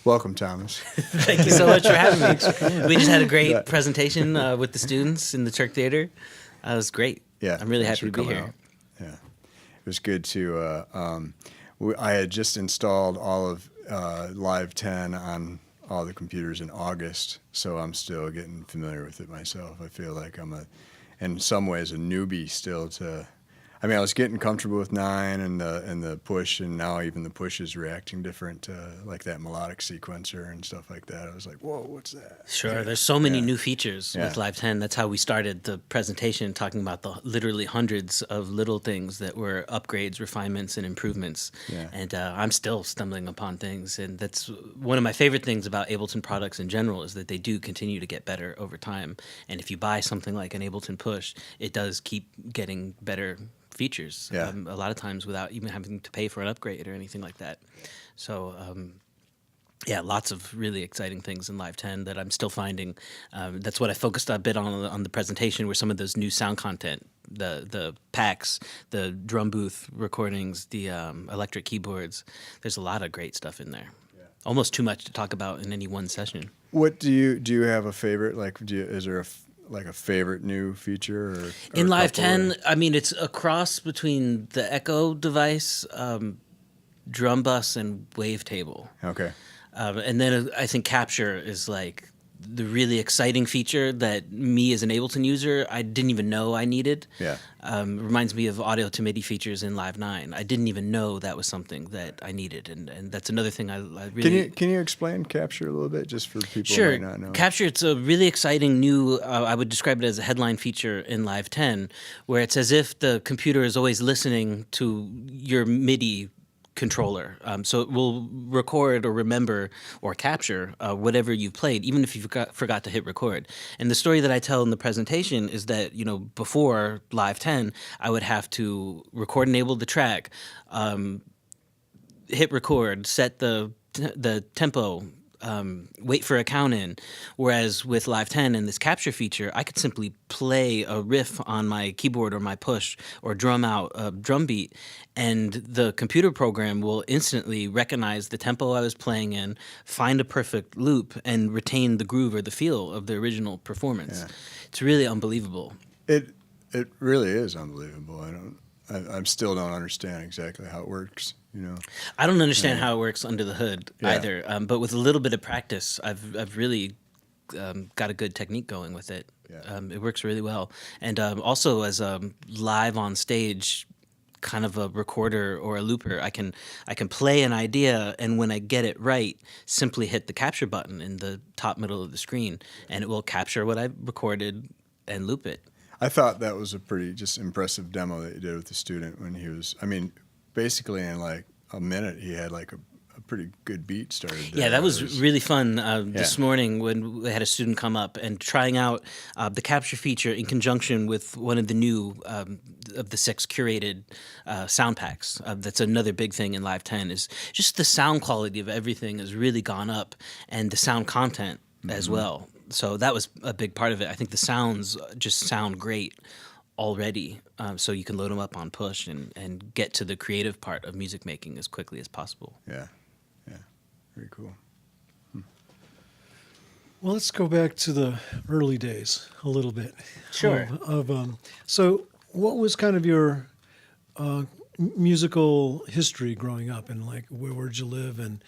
Welcome, Thomas. Thank you so much for having me. We just had a great presentation with the students in the Turk Theater. It was great. Yeah, I'm really happy to be here. Out. Yeah, it was good to. I had just installed all of Live 10 on all the computers in August, so I'm still getting familiar with it myself. I feel like I'm in some ways a newbie still to. I mean, I was getting comfortable with 9 and the push, and now even the push is reacting different to like that melodic sequencer and stuff like that. I was like, whoa, what's that? Sure, there's so many new features with Live 10. That's how we started the presentation, talking about the literally hundreds of little things that were upgrades, refinements, and improvements. Yeah. And I'm still stumbling upon things, and that's one of my favorite things about Ableton products in general is that they do continue to get better over time. And if you buy something like an Ableton Push, it does keep getting better features a lot of times without even having to pay for an upgrade or anything like that. So yeah, lots of really exciting things in Live 10 that I'm still finding. That's what I focused a bit on the presentation, were some of those new sound content, the packs, the drum booth recordings, the electric keyboards. There's a lot of great stuff in there. Almost too much to talk about in any one session. What do you have a favorite? Like, is there a favorite new feature? Or in Live 10, I mean, it's a cross between the Echo device, drum bus, and wavetable. Okay. And then I think Capture is like the really exciting feature that me as an Ableton user, I didn't even know I needed. Yeah. Reminds me of audio to MIDI features in Live 9. I didn't even know that was something that I needed, and that's another thing I really... Can you explain Capture a little bit, just for people Sure. who might not know? Capture, it's a really exciting new, I would describe it as a headline feature in Live 10, where it's as if the computer is always listening to your MIDI controller. So it will record or remember or capture whatever you've played, even if you forgot to hit record. And the story that I tell in the presentation is that, before Live 10, I would have to record and enable the track, hit record, set the tempo, wait for a count in. Whereas with Live 10 and this capture feature, I could simply play a riff on my keyboard or my push or drum out a drum beat, and the computer program will instantly recognize the tempo I was playing in, find a perfect loop, and retain the groove or the feel of the original performance. Yeah. It's really unbelievable. It really is unbelievable. I still don't understand exactly how it works. I don't understand how it works under the hood either. But with a little bit of practice, I've really got a good technique going with it. Yeah. It works really well. And also as a live on stage kind of a recorder or a looper, I can play an idea, and when I get it right, simply hit the capture button in the top middle of the screen, and it will capture what I recorded and loop it. I thought that was a pretty just impressive demo that you did with the student when he was, basically in like a minute he had like a pretty good beat started there. Yeah, that was really fun this morning when we had a student come up and trying out the capture feature in conjunction with one of the new of the 6 curated sound packs. That's another big thing in Live 10 is just the sound quality of everything has really gone up, and the sound content as well. So that was a big part of it. I think the sounds just sound great already, so you can load them up on push and get to the creative part of music making as quickly as possible. Yeah, very cool. Well, let's go back to the early days a little bit. Sure. So what was kind of your musical history growing up, and like where'd you live, and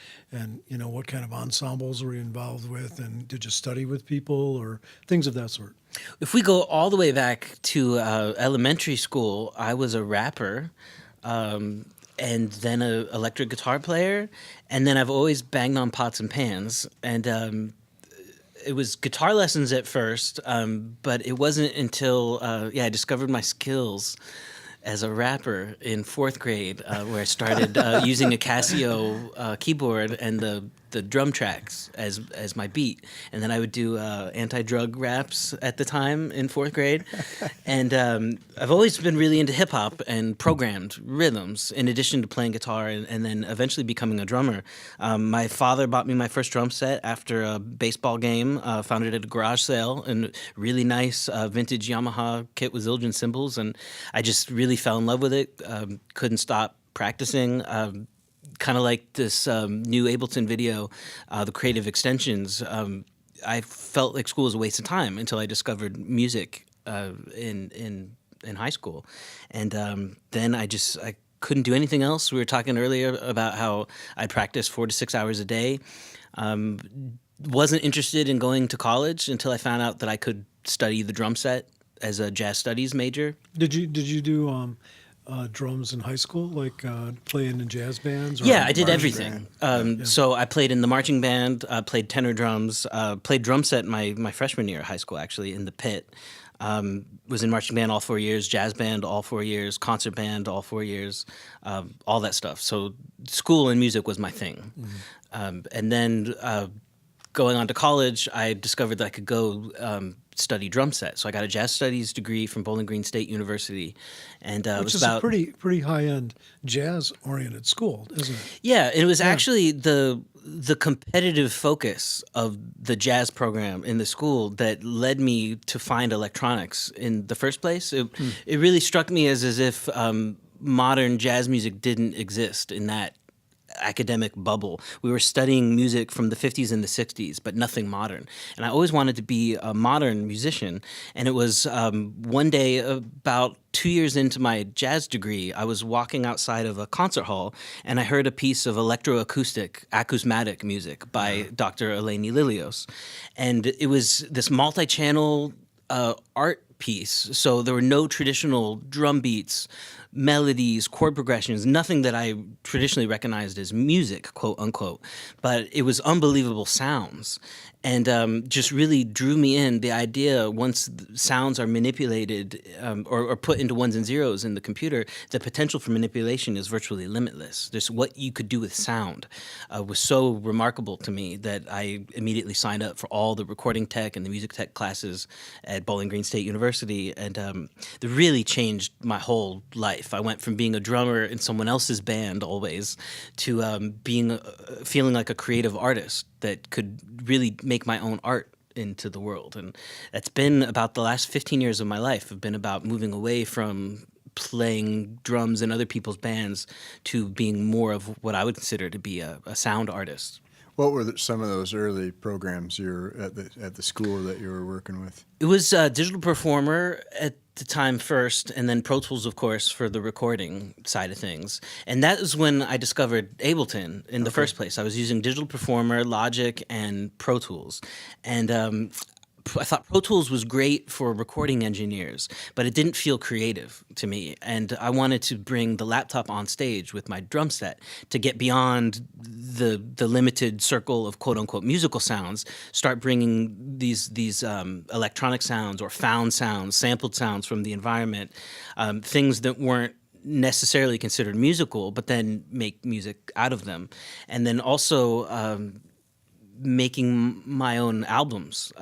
what kind of ensembles were you involved with, and did you study with people or things of that sort? If we go all the way back to elementary school, I was a rapper, and then an electric guitar player, and then I've always banged on pots and pans, and it was guitar lessons at first, but it wasn't until I discovered my skills as a rapper in 4th grade, where I started using a Casio keyboard and the drum tracks as my beat. And then I would do anti-drug raps at the time in 4th grade. And I've always been really into hip-hop and programmed rhythms, in addition to playing guitar and then eventually becoming a drummer. My father bought me my first drum set after a baseball game, found it at a garage sale, and really nice vintage Yamaha kit with Zildjian cymbals, and I just really fell in love with it. Couldn't stop practicing. kind of like this new Ableton video, the creative extensions. I felt like school was a waste of time until I discovered music in high school, and then I couldn't do anything else. We were talking earlier about how I practiced 4 to 6 hours a day. Wasn't interested in going to college until I found out that I could study the drum set as a jazz studies major. Did you do drums in high school, like playing in jazz bands? Or Yeah, I did marching everything. band? So I played in the marching band, played tenor drums, played drum set my freshman year of high school, actually, in the pit. Was in marching band all 4 years, jazz band all 4 years, concert band all 4 years, all that stuff. So school and music was my thing. And then going on to college, I discovered that I could go study drum set. So I got a jazz studies degree from Bowling Green State University, and it Which was is about a pretty high end jazz oriented school, isn't it? yeah. And it was actually the competitive focus of the jazz program in the school that led me to find electronics in the first place. It really struck me as if modern jazz music didn't exist in that academic bubble. We were studying music from the 50s and the 60s, but nothing modern. And I always wanted to be a modern musician. And it was one day, about 2 years into my jazz degree, I was walking outside of a concert hall and I heard a piece of electroacoustic, acousmatic music by Dr. Eleni Lilios. And it was this multi-channel art piece. So there were no traditional drum beats, melodies, chord progressions, nothing that I traditionally recognized as music, quote unquote. But it was unbelievable sounds. And just really drew me in the idea, once sounds are manipulated or put into ones and zeros in the computer, the potential for manipulation is virtually limitless. Just what you could do with sound was so remarkable to me that I immediately signed up for all the recording tech and the music tech classes at Bowling Green State University. And it really changed my whole life. I went from being a drummer in someone else's band always to feeling like a creative artist that could really make my own art into the world. And that's been about the last 15 years of my life. Have been about moving away from playing drums in other people's bands to being more of what I would consider to be a sound artist. What were some of those early programs you were at the school that you were working with? It was Digital Performer at the time first, and then Pro Tools, of course, for the recording side of things. And that is when I discovered Ableton in the first place. I was using Digital Performer, Logic, and Pro Tools. And I thought Pro Tools was great for recording engineers, but it didn't feel creative to me. And I wanted to bring the laptop on stage with my drum set to get beyond the limited circle of quote unquote musical sounds, start bringing these electronic sounds or found sounds, sampled sounds from the environment, things that weren't necessarily considered musical, but then make music out of them. And then also making my own albums.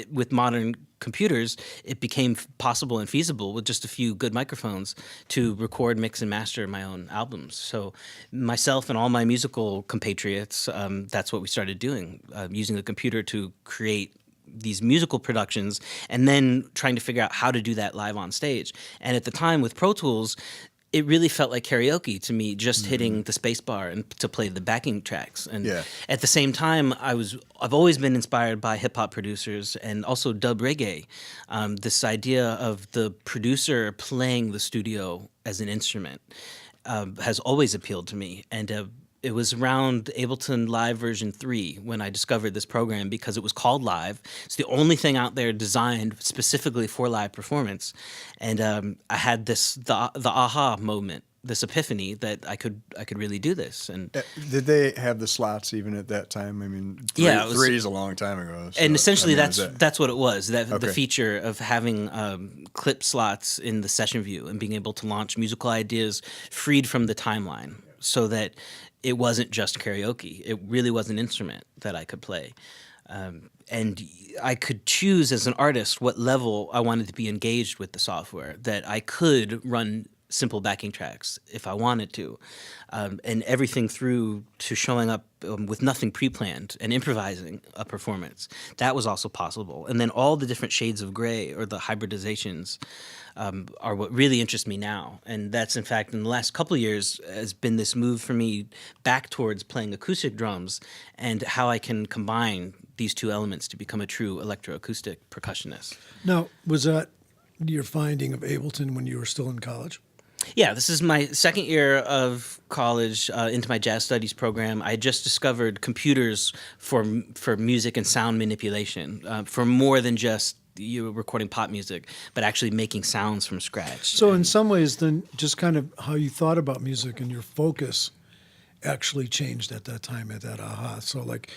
With modern computers, it became possible and feasible with just a few good microphones to record, mix, and master my own albums. So myself and all my musical compatriots, that's what we started doing, using the computer to create these musical productions and then trying to figure out how to do that live on stage. And at the time with Pro Tools, it really felt like karaoke to me, just hitting the space bar and to play the backing tracks. And at the same time, I've always been inspired by hip hop producers and also dub reggae. This idea of the producer playing the studio as an instrument has always appealed to me. And it was around Ableton Live version 3 when I discovered this program, because it was called Live. It's the only thing out there designed specifically for live performance. And I had the aha moment, this epiphany that I could really do this. And did they have the slots even at that time? I mean, three is a long time ago. So, and essentially, I mean, that's what it was. The Okay. feature of having clip slots in the session view and being able to launch musical ideas freed from the timeline, so that it wasn't just karaoke. It really was an instrument that I could play. And I could choose as an artist what level I wanted to be engaged with the software, that I could run simple backing tracks if I wanted to, and everything through to showing up with nothing pre-planned and improvising a performance. That was also possible. And then all the different shades of gray, or the hybridizations, are what really interests me now. And that's, in fact, in the last couple of years, has been this move for me back towards playing acoustic drums and how I can combine these two elements to become a true electroacoustic percussionist. Now, was that your finding of Ableton when you were still in college? Yeah, this is my second year of college into my jazz studies program. I just discovered computers for music and sound manipulation, for more than just you recording pop music, but actually making sounds from scratch. So in some ways, then, just kind of how you thought about music and your focus actually changed at that time, at that aha. So like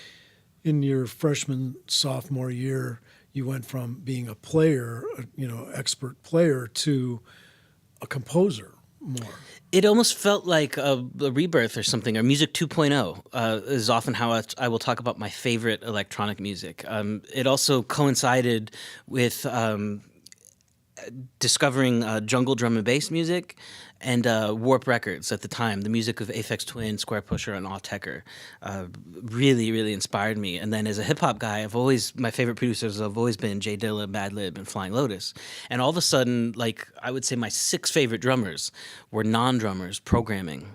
in your freshman, sophomore year, you went from being a player, expert player, to a composer more. It almost felt like a rebirth or something, or music 2.0 is often how I will talk about my favorite electronic music. It also coincided with discovering jungle drum and bass music and Warp Records at the time. The music of Aphex Twin, Square Pusher, and Autechre really, really inspired me. And then as a hip-hop guy, my favorite producers have always been J Dilla, Madlib, and Flying Lotus. And all of a sudden, I would say my 6 favorite drummers were non-drummers programming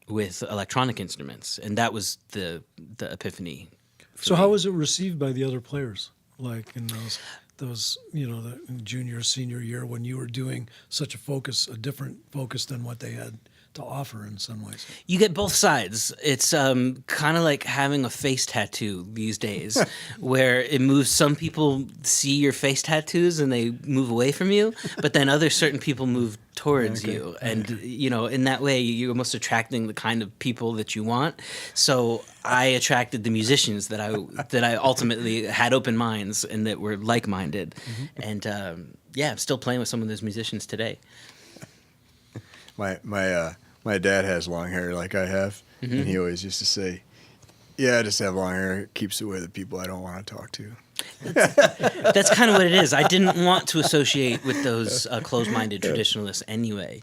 with electronic instruments. And that was the epiphany. So how was it received by the other players, like in those the junior, senior year, when you were doing such a different focus than what they had to offer in some ways? You get both sides. It's kind of like having a face tattoo these days, where it moves. Some people see your face tattoos and they move away from you, but then certain people move towards you. And, in that way, you're almost attracting the kind of people that you want. So I attracted the musicians that I ultimately had open minds and that were like-minded. And, I'm still playing with some of those musicians today. My dad has long hair like I have, and he always used to say, "Yeah, I just have long hair. It keeps away the people I don't want to talk to." That's kind of what it is. I didn't want to associate with those closed-minded traditionalists anyway.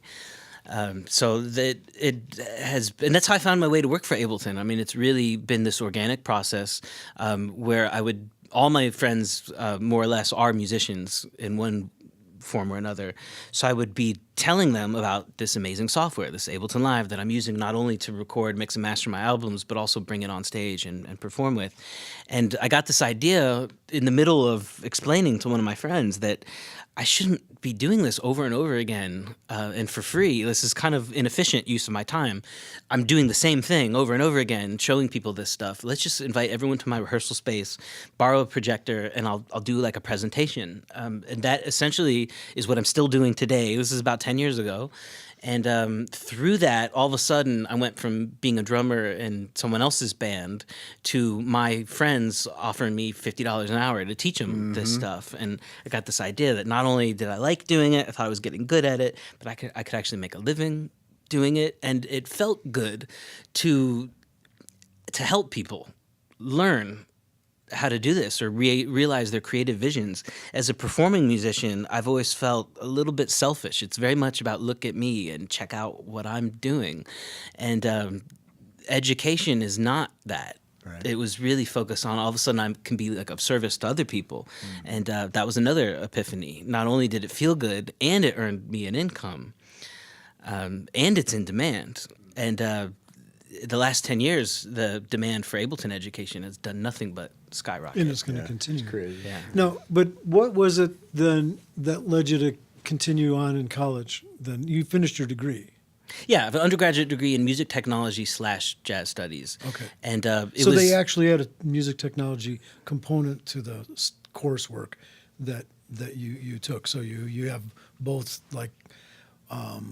So that it has, and that's how I found my way to work for Ableton. I mean, it's really been this organic process where all my friends more or less are musicians in one form or another. So I would be telling them about this amazing software, this Ableton Live that I'm using not only to record, mix, and master my albums, but also bring it on stage and perform with. And I got this idea in the middle of explaining to one of my friends that I shouldn't be doing this over and over again and for free. This is kind of inefficient use of my time. I'm doing the same thing over and over again, showing people this stuff. Let's just invite everyone to my rehearsal space, borrow a projector, and I'll do like a presentation. And that essentially is what I'm still doing today. This is about 10 years ago. And through that, all of a sudden, I went from being a drummer in someone else's band to my friends offering me $50 an hour to teach them this stuff. And I got this idea that not only did I like doing it, I thought I was getting good at it, but I could actually make a living doing it. And it felt good to help people learn how to do this or realize their creative visions. As a performing musician, I've always felt a little bit selfish. It's very much about look at me and check out what I'm doing. And education is not that. Right. It was really focused on all of a sudden I can be like of service to other people. And that was another epiphany. Not only did it feel good, and it earned me an income, and it's in demand. And the last 10 years, the demand for Ableton education has done nothing but skyrocket. And it's going to continue. It's crazy. Yeah. No, but what was it then that led you to continue on in college? Then you finished your degree. Yeah, I have an undergraduate degree in music technology / jazz studies. Okay. And they actually had a music technology component to the coursework that you took. So you have both like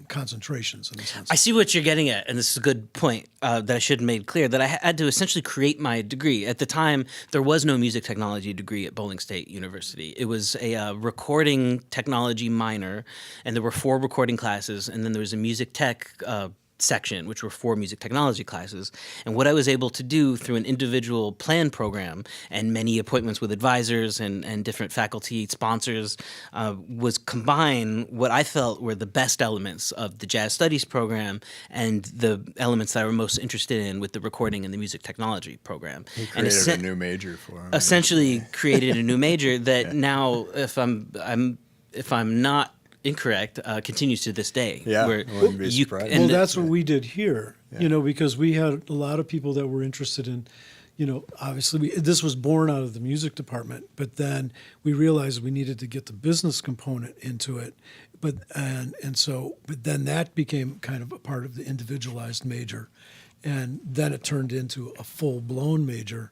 concentrations in a sense. I see what you're getting at, and this is a good point that I should have made clear, that I had to essentially create my degree. At the time, there was no music technology degree at Bowling State University. It was a recording technology minor, and there were 4 recording classes, and then there was a music tech section, which were 4 music technology classes. And what I was able to do through an individual plan program and many appointments with advisors and different faculty sponsors was combine what I felt were the best elements of the jazz studies program and the elements that I were most interested in with the recording and the music technology program. He And created a new major for him. essentially created a new major that now, if I'm not incorrect, continues to this day. Yeah, where I wouldn't be surprised. Well, and that's what we did here, because we had a lot of people that were interested in, obviously this was born out of the music department, but then we realized we needed to get the business component into it. But then that became kind of a part of the individualized major. And then it turned into a full-blown major,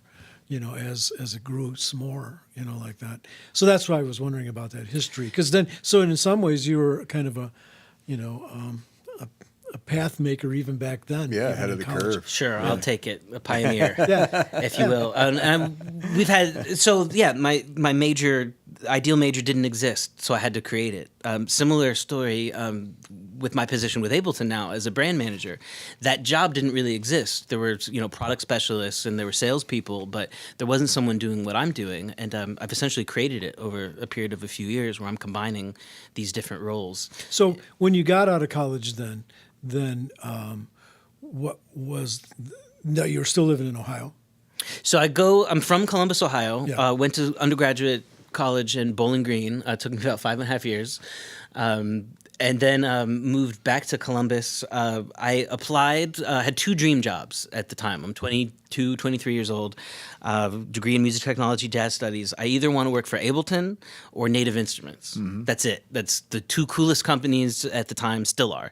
as it grew some more, like that. So that's why I was wondering about that history. Because in some ways you were kind of a path maker even back then. Yeah, even ahead in of the college. curve. Sure, I'll take it. A pioneer, if you will. We've had my major, ideal major didn't exist, so I had to create it. Similar story with my position with Ableton now as a brand manager. That job didn't really exist. There were product specialists and there were salespeople, but there wasn't someone doing what I'm doing. And I've essentially created it over a period of a few years where I'm combining these different roles. So when you got out of college, then what was? No, you were still living in Ohio. So I'm from Columbus, Ohio. Yeah. Went to undergraduate college in Bowling Green. Took me about 5.5 years. And then moved back to Columbus. I applied, had 2 dream jobs at the time. I'm 22, 23 years old, degree in music technology, jazz studies. I either want to work for Ableton or Native Instruments. Mm-hmm. That's it. That's the 2 coolest companies at the time, still are.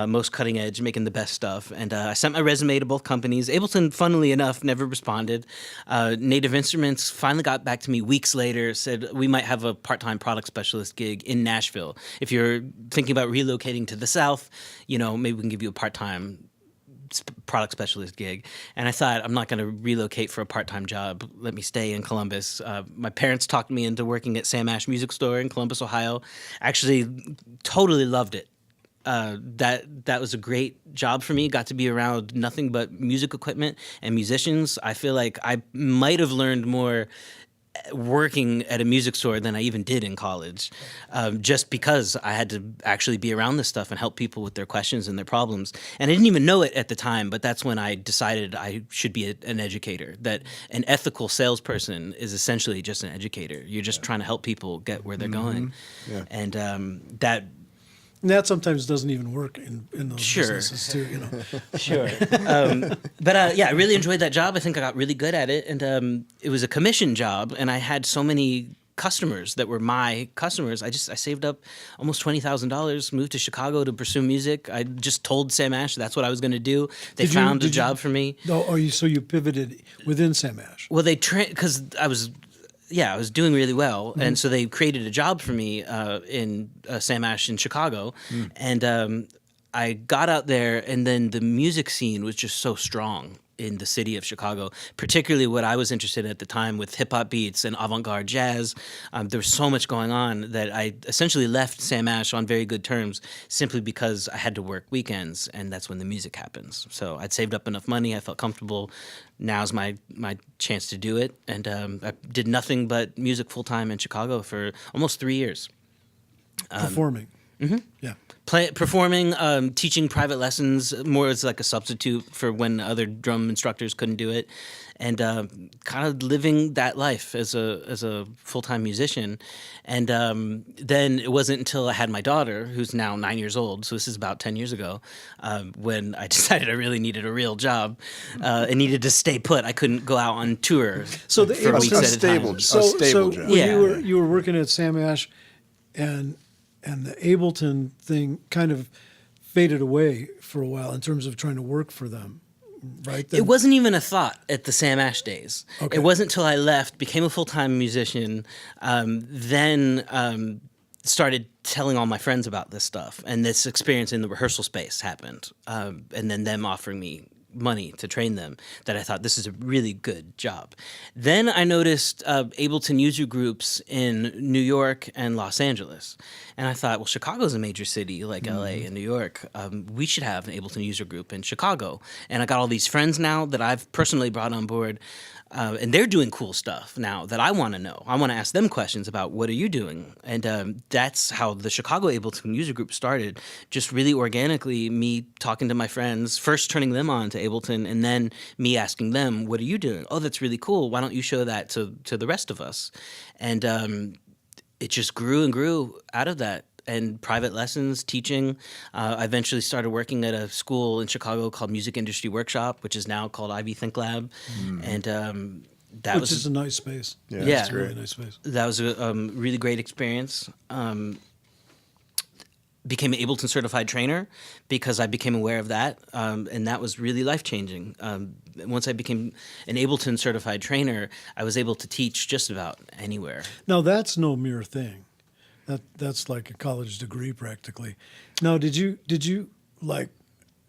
Most cutting edge, making the best stuff. And I sent my resume to both companies. Ableton, funnily enough, never responded. Native Instruments finally got back to me weeks later, said, we might have a part-time product specialist gig in Nashville. If you're thinking about relocating to the South, maybe we can give you a part-time product specialist gig. And I thought, I'm not going to relocate for a part-time job. Let me stay in Columbus. My parents talked me into working at Sam Ash Music Store in Columbus, Ohio. Actually, totally loved it. That was a great job for me. Got to be around nothing but music equipment and musicians. I feel like I might have learned more working at a music store than I even did in college, just because I had to actually be around this stuff and help people with their questions and their problems. And I didn't even know it at the time, but that's when I decided I should be an educator, that an ethical salesperson is essentially just an educator. You're just trying to help people get where they're going. Yeah. And And that sometimes doesn't even work in those Sure. businesses too. Sure. But I really enjoyed that job. I think I got really good at it. And it was a commission job, and I had so many customers that were my customers. I saved up almost $20,000, moved to Chicago to pursue music. I just told Sam Ash that's what I was going to do. They found a job for me. No, so you pivoted within Sam Ash. Well, because I was doing really well, and so they created a job for me in Sam Ash in Chicago, and I got out there, and then the music scene was just so strong in the city of Chicago, particularly what I was interested in at the time with hip-hop beats and avant-garde jazz. There was so much going on that I essentially left Sam Ash on very good terms simply because I had to work weekends, and that's when the music happens. So I'd saved up enough money. I felt comfortable. Now's my chance to do it. And I did nothing but music full-time in Chicago for almost 3 years. Performing. Yeah. Performing, teaching private lessons more as like a substitute for when other drum instructors couldn't do it, and kind of living that life as a full-time musician. And then it wasn't until I had my daughter, who's now 9 years old, so this is about 10 years ago, when I decided I really needed a real job and needed to stay put. I couldn't go out on tour So the for weeks at a stable, time. stable job. when Yeah. you were working at Sam Ash, and the Ableton thing kind of faded away for a while in terms of trying to work for them, right? It wasn't even a thought at the Sam Ash days. Okay. It wasn't until I left, became a full-time musician, then started telling all my friends about this stuff. And this experience in the rehearsal space happened. And then them offering me money to train them that I thought this is a really good job. Then I noticed Ableton user groups in New York and Los Angeles. And I thought, well, Chicago's a major city like LA and New York. We should have an Ableton user group in Chicago. And I got all these friends now that I've personally brought on board. And they're doing cool stuff now that I want to know. I want to ask them questions about what are you doing? And that's how the Chicago Ableton User Group started, just really organically, me talking to my friends, first turning them on to Ableton, and then me asking them, what are you doing? Oh, that's really cool. Why don't you show that to the rest of us? And it just grew and grew out of that. And private lessons, teaching. I eventually started working at a school in Chicago called Music Industry Workshop, which is now called Ivy Think Lab. And Which is a nice space. Yeah, Yeah. that's Really great. nice space. that was a really great experience. Became an Ableton Certified Trainer because I became aware of that, and that was really life-changing. Once I became an Ableton Certified Trainer, I was able to teach just about anywhere. Now that's no mere thing. That's like a college degree practically. Now, did you like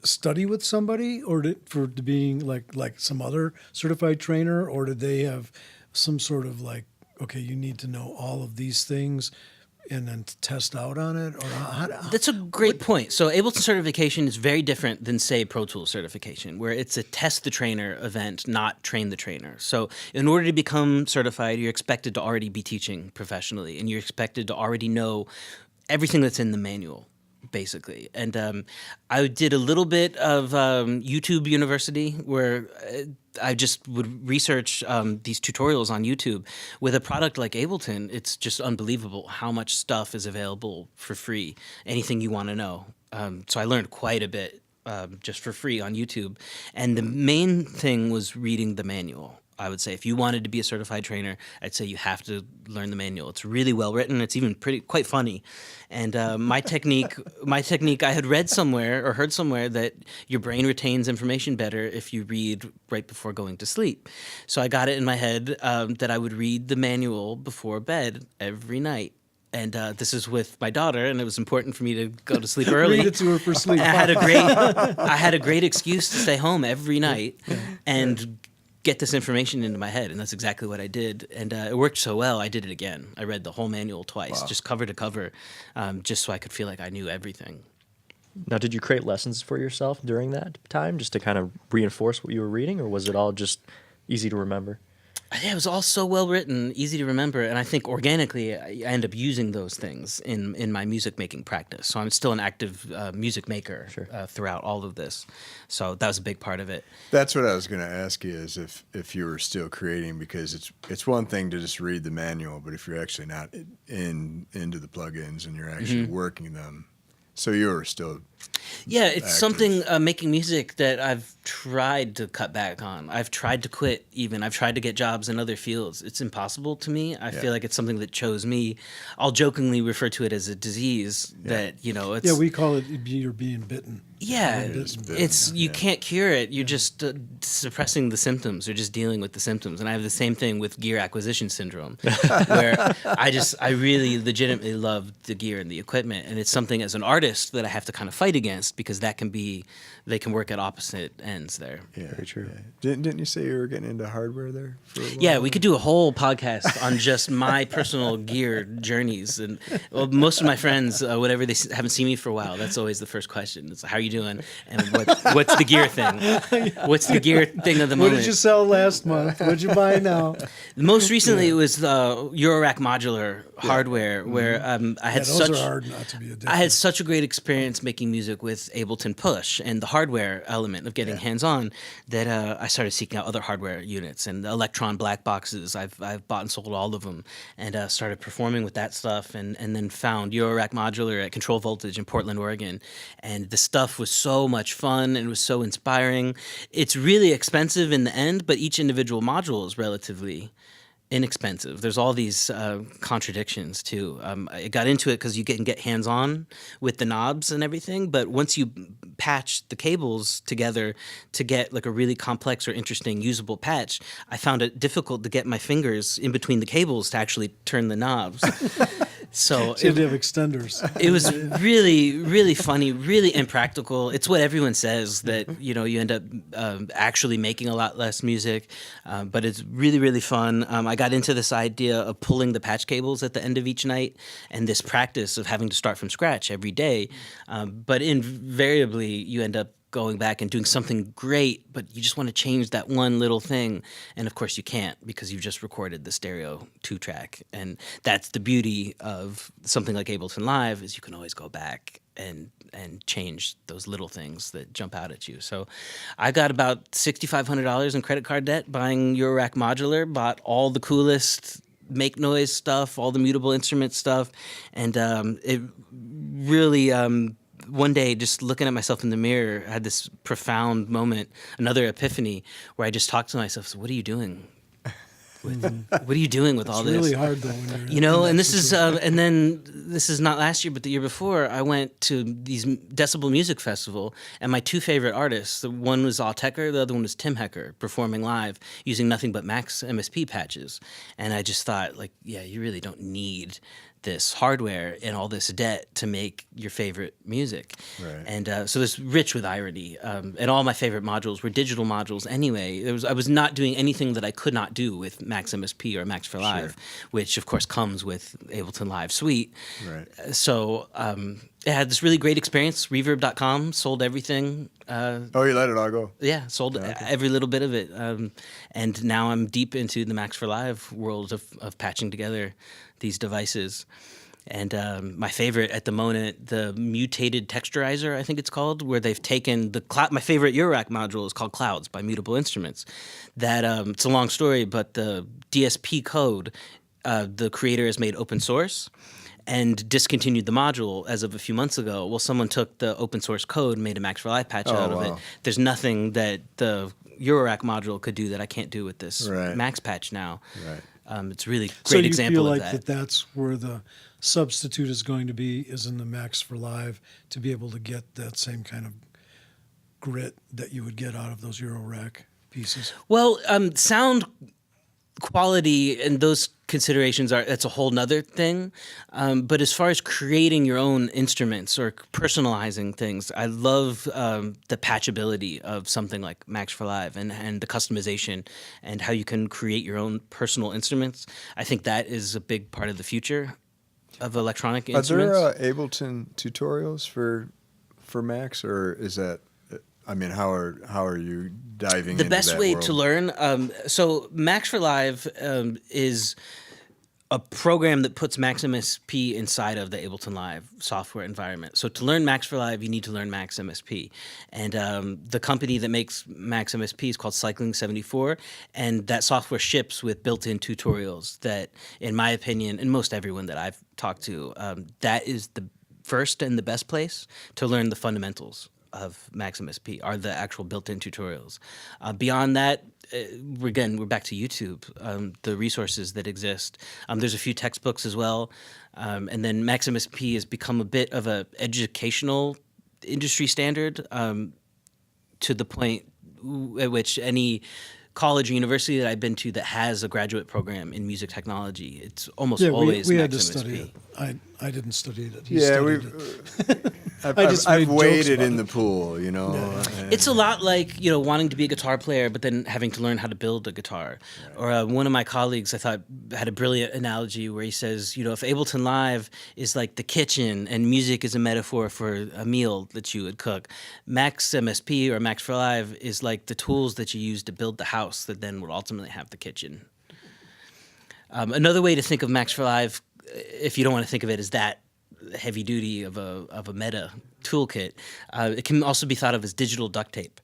study with somebody, or to being like some other certified trainer, or did they have some sort of like, okay, you need to know all of these things and then test out on it, or how That's a great point. So Ableton certification is very different than, say, Pro Tools certification, where it's a test the trainer event, not train the trainer. So in order to become certified, you're expected to already be teaching professionally, and you're expected to already know everything that's in the manual, basically. And I did a little bit of YouTube University, where I just would research these tutorials on YouTube. With a product like Ableton, it's just unbelievable how much stuff is available for free, anything you want to know. So I learned quite a bit just for free on YouTube. And the main thing was reading the manual. I would say if you wanted to be a certified trainer, I'd say you have to learn the manual. It's really well written. It's even quite funny. And my technique, I had read somewhere or heard somewhere that your brain retains information better if you read right before going to sleep. So I got it in my head that I would read the manual before bed every night. And this is with my daughter, and it was important for me to go to sleep early. read it to her for sleep? I had a great excuse to stay home every night and get this information into my head, and that's exactly what I did. And it worked so well, I did it again. I read the whole manual twice, just cover to cover, just so I could feel like I knew everything. Now, did you create lessons for yourself during that time just to kind of reinforce what you were reading, or was it all just easy to remember? Yeah, it was all so well written, easy to remember, and I think organically I end up using those things in my music making practice. So I'm still an active music maker throughout all of this. So that was a big part of it. That's what I was going to ask you, is if you were still creating, because it's one thing to just read the manual, but if you're actually not into the plugins and you're actually working them, so you were still Yeah, it's active. something, making music, that I've tried to cut back on. I've tried to quit even. I've tried to get jobs in other fields. It's impossible to me. I feel like it's something that chose me. I'll jokingly refer to it as a disease that, it's... Yeah, we call it you're being bitten. Yeah, bitten, it's you can't cure it. You're just suppressing the symptoms or just dealing with the symptoms. And I have the same thing with gear acquisition syndrome, where I really legitimately love the gear and the equipment, and it's something as an artist that I have to kind of fight against, because they can work at opposite ends there. Yeah, Very true. Yeah. Didn't you say you were getting into hardware there for a while? Yeah, we could do a whole podcast on just my personal gear journeys. And most of my friends, whenever they haven't seen me for a while, that's always the first question. It's how are you doing? And what's the gear thing? What's the gear thing of the What moment? did you sell last month? What'd you buy now? Most recently, it was the Eurorack Modular hardware, where I had Those such are hard not to be addicted. I had such a great experience making music with Ableton Push and the hardware element of getting hands-on that I started seeking out other hardware units and the Electron black boxes. I've bought and sold all of them, and started performing with that stuff, and then found Eurorack Modular at Control Voltage in Portland, Oregon. And the stuff was so much fun and it was so inspiring. It's really expensive in the end, but each individual module is relatively inexpensive. There's all these contradictions too. I got into it because you can get hands-on with the knobs and everything, but once you patch the cables together to get like a really complex or interesting usable patch, I found it difficult to get my fingers in between the cables to actually turn the knobs. So So you had to have extenders. it was really, really funny, really impractical. It's what everyone says, that you end up actually making a lot less music, but it's really, really fun. I got into this idea of pulling the patch cables at the end of each night, and this practice of having to start from scratch every day. But invariably, you end up going back and doing something great, but you just want to change that one little thing. And of course you can't, because you've just recorded the stereo 2-track. And that's the beauty of something like Ableton Live, is you can always go back and change those little things that jump out at you. So I got about $6,500 in credit card debt buying Eurorack Modular, bought all the coolest make noise stuff, all the mutable instrument stuff. And it really... one day, just looking at myself in the mirror, I had this profound moment, another epiphany, where I just talked to myself. So, what are you doing? What are you doing with all this? It's really hard though when you're in And that this is, situation. and then this is not last year, but the year before, I went to these Decibel Music Festival, and my two favorite artists, the one was Altecker, the other one was Tim Hecker, performing live using nothing but Max MSP patches. And I just thought, like, yeah, you really don't need this hardware and all this debt to make your favorite music. Right. And so it's rich with irony. And all my favorite modules were digital modules anyway. I was not doing anything that I could not do with Max MSP or Max for Live, which of course comes with Ableton Live Suite. Right. So it had this really great experience. Reverb.com sold everything. Oh, you let it all go. Yeah, sold every little bit of it. And now I'm deep into the Max for Live world of patching together these devices. And my favorite at the moment, the mutated texturizer, I think it's called, where they've taken my favorite Eurorack module is called Clouds by Mutable Instruments. That it's a long story, but the DSP code, the creator has made open source and discontinued the module as of a few months ago. Well, someone took the open source code and made a Max for Live patch out of it. There's nothing that the Eurorack module could do that I can't do with this Max patch now. Right. It's really great So you example feel of like that's where the substitute is going to be, is in the Max for Live, to be able to get that same kind of grit that you would get out of those Eurorack pieces. Well, sound quality and those considerations that's a whole nother thing. But as far as creating your own instruments or personalizing things, I love the patchability of something like Max for Live and the customization and how you can create your own personal instruments. I think that is a big part of the future of electronic instruments. Are there Ableton tutorials for Max, or is that? I mean, how are you diving into that The best way world? to learn, so Max for Live is a program that puts Max MSP inside of the Ableton Live software environment. So to learn Max for Live, you need to learn Max MSP. And the company that makes Max MSP is called Cycling 74, and that software ships with built-in tutorials that, in my opinion, and most everyone that I've talked to, that is the first and the best place to learn the fundamentals of Max MSP, are the actual built-in tutorials. Beyond that, we're back to YouTube, the resources that exist. There's a few textbooks as well. And then Max MSP has become a bit of a educational industry standard, to the point at which any college or university that I've been to that has a graduate program in music technology, it's almost always we Max had to MSP. study it. I didn't study it. I've waded in the pool, It's a lot like, wanting to be a guitar player, but then having to learn how to build a guitar. Or one of my colleagues, I thought, had a brilliant analogy where he says, if Ableton Live is like the kitchen and music is a metaphor for a meal that you would cook, Max MSP or Max for Live is like the tools that you use to build the house that then will ultimately have the kitchen. Another way to think of Max for Live, if you don't want to think of it as that heavy duty of a meta toolkit, it can also be thought of as digital duct tape,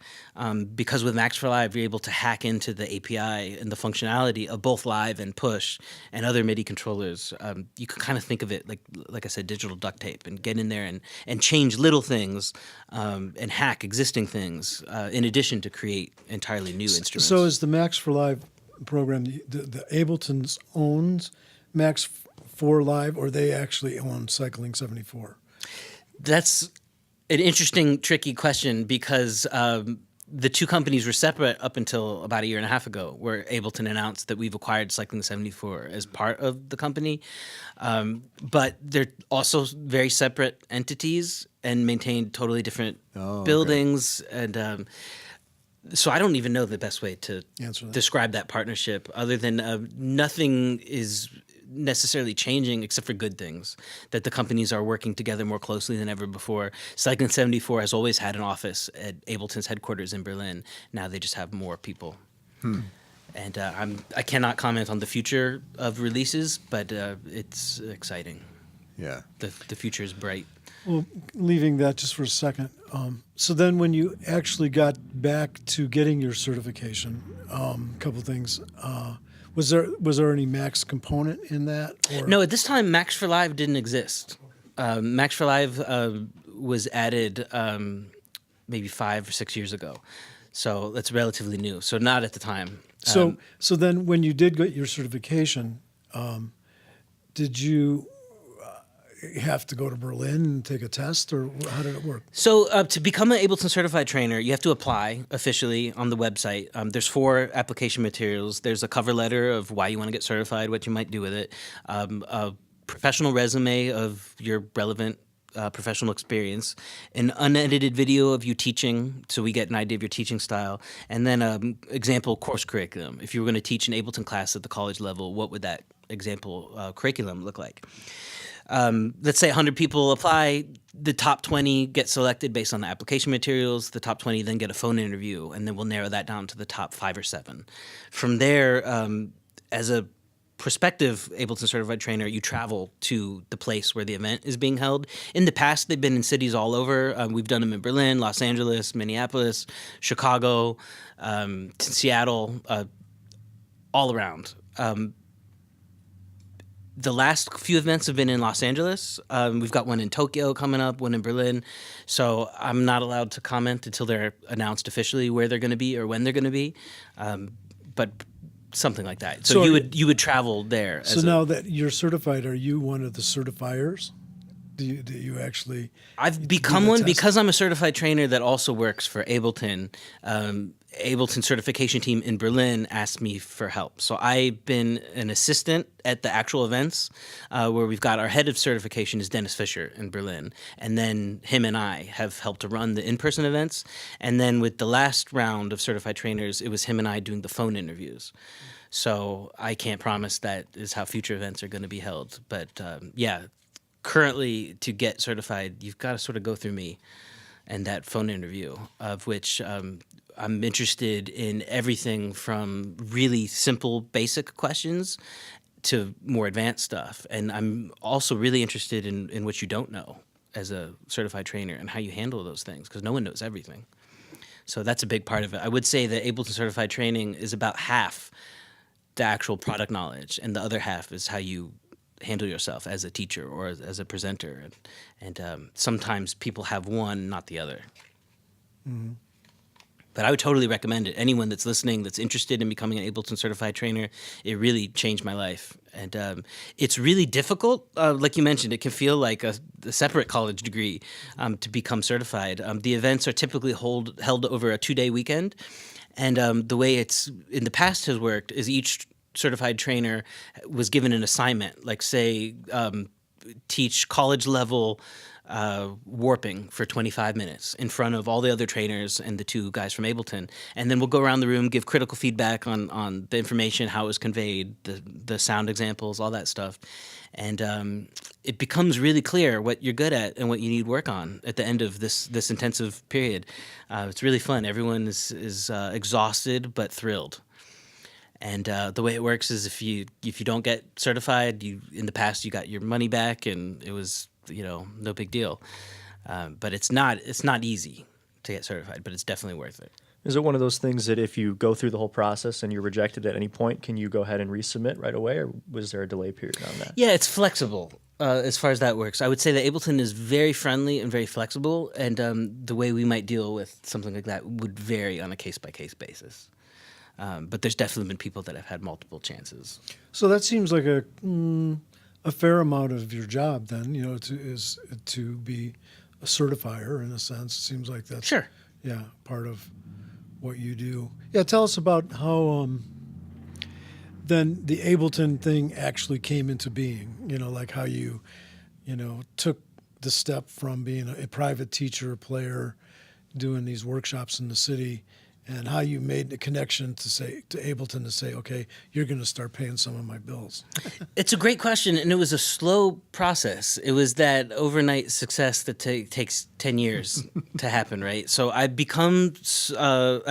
because with Max for Live you're able to hack into the API and the functionality of both Live and Push and other MIDI controllers. You can kind of think of it like I said, digital duct tape, and get in there and change little things and hack existing things in addition to create entirely new instruments. So is the Max for Live program the Ableton's owns Max for Live, or they actually own Cycling 74? That's an interesting, tricky question, because the two companies were separate up until about a year and a half ago, where Ableton announced that we've acquired Cycling 74 as part of the company. But they're also very separate entities and maintain totally different buildings. And so I don't even know the best way to Answer that. describe that partnership, other than nothing is necessarily changing except for good things, that the companies are working together more closely than ever before. Cycling 74 has always had an office at Ableton's headquarters in Berlin. Now they just have more people. And I cannot comment on the future of releases, but it's exciting. Yeah. The future is bright. Well, leaving that just for a second. So then when you actually got back to getting your certification, a couple things. Was there any Max component in that? Or? No, at this time, Max for Live didn't exist. Max for Live was added maybe 5 or 6 years ago. So that's relatively new. So not at the time. So then when you did get your certification, did you have to go to Berlin and take a test, or how did it work? So to become an Ableton Certified Trainer, you have to apply officially on the website. There's 4 application materials. There's a cover letter of why you want to get certified, what you might do with it, a professional resume of your relevant professional experience, an unedited video of you teaching, so we get an idea of your teaching style, and then example course curriculum. If you were going to teach an Ableton class at the college level, what would that example curriculum look like? Let's say 100 people apply, the top 20 get selected based on the application materials, the top 20 then get a phone interview, and then we'll narrow that down to the top 5 or 7. From there, as a prospective Ableton Certified Trainer, you travel to the place where the event is being held. In the past, they've been in cities all over. We've done them in Berlin, Los Angeles, Minneapolis, Chicago, Seattle, all around. The last few events have been in Los Angeles. We've got one in Tokyo coming up, one in Berlin. So I'm not allowed to comment until they're announced officially where they're going to be or when they're going to be. But something like that. So you would travel there. So now that you're certified, are you one of the certifiers? Do you actually? I've become one because I'm a certified trainer that also works for Ableton. Ableton certification team in Berlin asked me for help. So I've been an assistant at the actual events where we've got our head of certification is Dennis Fisher in Berlin. And then him and I have helped to run the in-person events. And then with the last round of certified trainers, it was him and I doing the phone interviews. So I can't promise that is how future events are going to be held. But yeah, currently to get certified, you've got to sort of go through me and that phone interview, of which I'm interested in everything from really simple, basic questions to more advanced stuff. And I'm also really interested in what you don't know as a certified trainer and how you handle those things, because no one knows everything. So that's a big part of it. I would say that Ableton Certified Training is about half the actual product knowledge, and the other half is how you handle yourself as a teacher or as a presenter. And sometimes people have one, not the other. Mm-hmm. But I would totally recommend it. Anyone that's listening that's interested in becoming an Ableton Certified Trainer, it really changed my life. And it's really difficult. Like you mentioned, it can feel like a separate college degree to become certified. The events are typically held over a 2-day weekend. And the way it's in the past has worked is each certified trainer was given an assignment, like say teach college level warping for 25 minutes in front of all the other trainers and the 2 guys from Ableton. And then we'll go around the room, give critical feedback on the information, how it was conveyed, the sound examples, all that stuff. And it becomes really clear what you're good at and what you need work on at the end of this intensive period. It's really fun. Everyone is exhausted but thrilled. And the way it works is if you don't get certified, in the past you got your money back and it was no big deal. But it's not easy to get certified, but it's definitely worth it. Is it one of those things that if you go through the whole process and you're rejected at any point, can you go ahead and resubmit right away, or was there a delay period on that? Yeah, it's flexible as far as that works. I would say that Ableton is very friendly and very flexible, and the way we might deal with something like that would vary on a case-by-case basis. But there's definitely been people that have had multiple chances. So that seems like a fair amount of your job then, to be a certifier in a sense. It seems like that's Sure. Yeah, part of what you do. Yeah, tell us about how then the Ableton thing actually came into being. Like how you, took the step from being a private teacher, player, doing these workshops in the city, and how you made the connection to Ableton to say, okay, you're going to start paying some of my bills. It's a great question, and it was a slow process. It was that overnight success that takes 10 years to happen, right? So I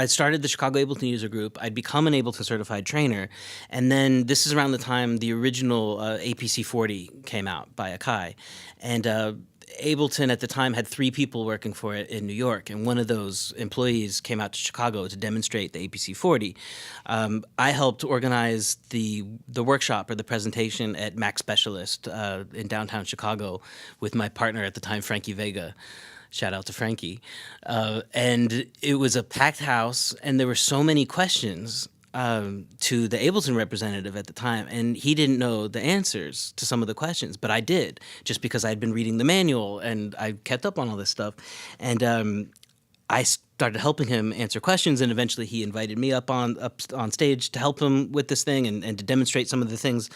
started the Chicago Ableton User Group. I'd become an Ableton Certified Trainer, and then this is around the time the original APC 40 came out by Akai, and Ableton at the time had 3 people working for it in New York, and one of those employees came out to Chicago to demonstrate the APC 40. I helped organize the workshop or the presentation at Mac Specialist in downtown Chicago with my partner at the time, Frankie Vega. Shout out to Frankie. And it was a packed house, and there were so many questions to the Ableton representative at the time, and he didn't know the answers to some of the questions, but I did, just because I'd been reading the manual and I kept up on all this stuff. And I started helping him answer questions, and eventually he invited me up on stage to help him with this thing and to demonstrate some of the things,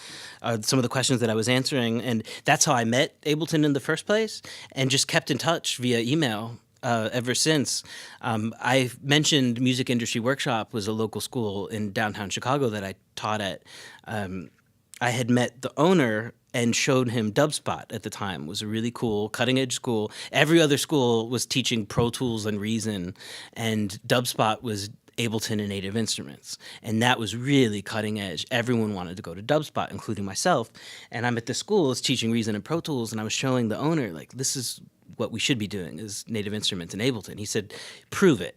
some of the questions that I was answering. And that's how I met Ableton in the first place, and just kept in touch via email ever since. I mentioned Music Industry Workshop was a local school in downtown Chicago that I taught at. I had met the owner and showed him Dubspot at the time. It was a really cool, cutting-edge school. Every other school was teaching Pro Tools and Reason, and Dubspot was Ableton and Native Instruments. And that was really cutting edge. Everyone wanted to go to Dubspot, including myself. And I'm at the school, it's teaching Reason and Pro Tools, and I was showing the owner, like, this is what we should be doing is Native Instruments and Ableton. He said, prove it.